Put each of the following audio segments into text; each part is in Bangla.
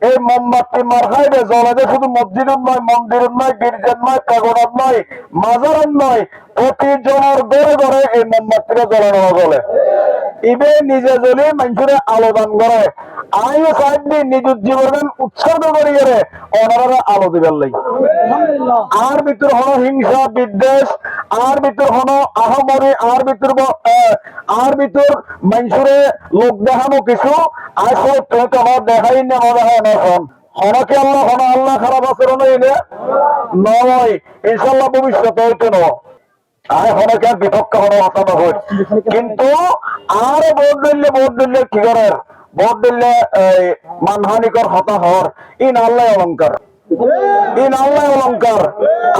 এই মোমবাতি মার খাইবে জ্বলাতে শুধু মসজিদের নয়, মন্দিরের নয়, গির্জার নয়, কাগড়ার নয়, মাজারের নয়, প্রতি জনের ঘরে ঘরে এই মোমবাতিটা জ্বলানো চলে। ইবে নিজে জ্বলি মানুষের আলো দান করে। আমিও চাইনি নিজের জীবন উৎসর্গ করিয়ে ওনারা আলো দিবেন লাই। আর ভিতর হলো হিংসা বিদ্বেষ, আর ভিতর হলো আহমরি, আর ভিতর মানুষের লোক দেখানো কিছু আসলে তোমার দেখাই না দেখানো হন হনকে আল্লাহ হন আল্লাহ খারাপ আচরণ হইলে নয়, ইনশাল্লাহ ভবিষ্যতে হইতে নয়। হনকে আর বিপক্ষ হন আসানো হয়, কিন্তু আর ভোট দিলে কি করার ভোট দিলে মানহানিকর হতাহর ইন আল্লাহ অলঙ্কার, ইন আল্লাহ অলঙ্কার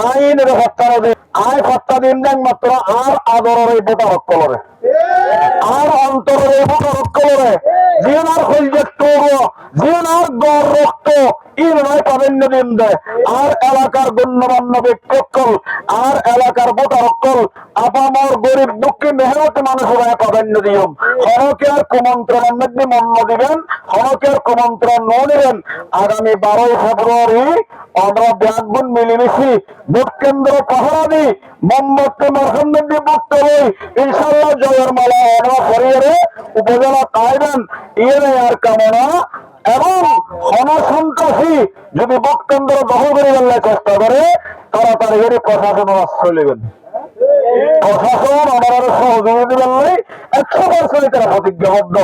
আইন হত্যা আয় হত্যা দিন মাত্র আর আদরের এই বোটা রক্ষলরে আর অন্তরের এই বোটা রক্ষলরে জিনার হইলে তোর জিনার দর রক্ত ইন নয় প্রাধান্য দিন দেয়। আর এলাকার গণ্যমান্য ব্যক্তিসকল আর এলাকার বোটা রক্ষল আপামর গরিব দুঃখী মেহনতি মানুষের প্রাধান্য দিও। হনকে আর কুমন্ত্রণের মধ্যে মন্য দিবেন, হনকে আর কুমন্ত্রণ ন নেবেন। আগামী 12 ফেব্রুয়ারি আমরা ব্যাগগুন মিলিমিশি ভোট কেন্দ্র পাহারা দিই, মোমবাতি মার্খান্দের দিয়ে ভোট হই, ইনশাল্লাহ জয়ের মালা আমরা শরীরে উপজেলা কায়বেন ইয়ে আর কামনা। এবং সন্ত্রাসী যদি ভোট কেন্দ্র দখল করে ফেলার চেষ্টা করে তাড়াতাড়ি করে প্রশাসনের আশ্রয় নেবেন। প্রশাসন ওনারা সহযোগিতা দিবেন 100% তারা প্রতিজ্ঞাবদ্ধ।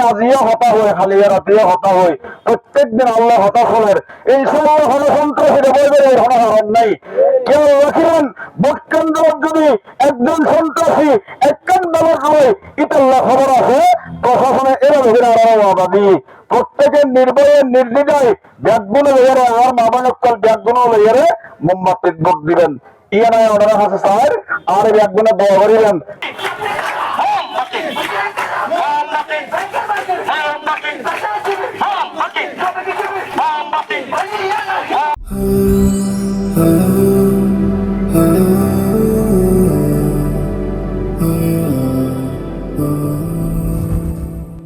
আজিও হতা হয়, খালি রাতিও হতা হয়, প্রত্যেকদিন আল্লাহ হতাশ হলেন। ইনশাল্লাহ হলো সন্ত্রাসীরা বলবে কোনো হারান নাই। কেউ রাখিলেন ভোট কেন্দ্র যদি একজন সন্ত্রাসী একখান ব্যালট হয় ইতাল্লাহ খবর আছে প্রশাসনে এরকম আবাদি প্রত্যেকের নির্ভয়ে নির্দিদায় ব্যাগগুলো লইয়ারে আর মামানকাল ব্যাগগুলো লইয়ারে মোমবাতির ভোট দিবেন। ইয়ে নয় ওনারা হাসে স্যার আর ব্যাগগুলো দোয়া করিলেন।